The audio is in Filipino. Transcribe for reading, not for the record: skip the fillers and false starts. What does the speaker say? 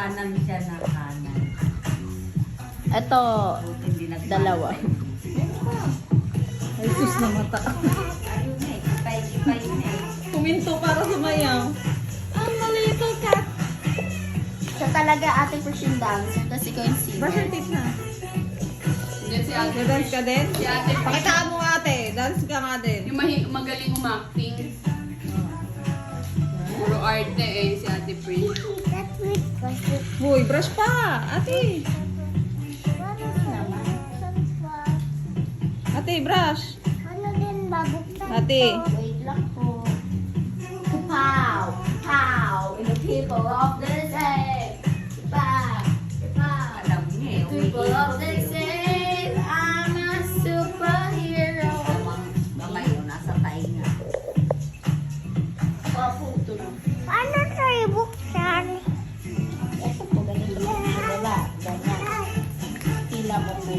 kanan siya na kanan. Ito, Hindi nagmano. dalawa. Ay, sus na mata. Ayun na eh. Ipay na eh. Kuminto para sumayaw. Ang maliit cat. Siya talaga ate Christian dancer, tapos ikaw yung singer. Brush your teeth na. Yan si ate. Dance ka din? Si ate. Pakitaan mo ate. Dance ka nga din. Yung magaling umacting. Puro arte eh, si ate Pri. Uy, brush pa. Ate. Ate, brush. Ate. Wait lang po. Pow! Pow! In the people of the day. Pow! Pow! Alam niya eh. People of the day. I'm a superhero. Kamay yun, nasa tayo nga. Paputo na. Paano tayo buksan? Ito po, ganito. Wala. Ganyan. Tila mo po.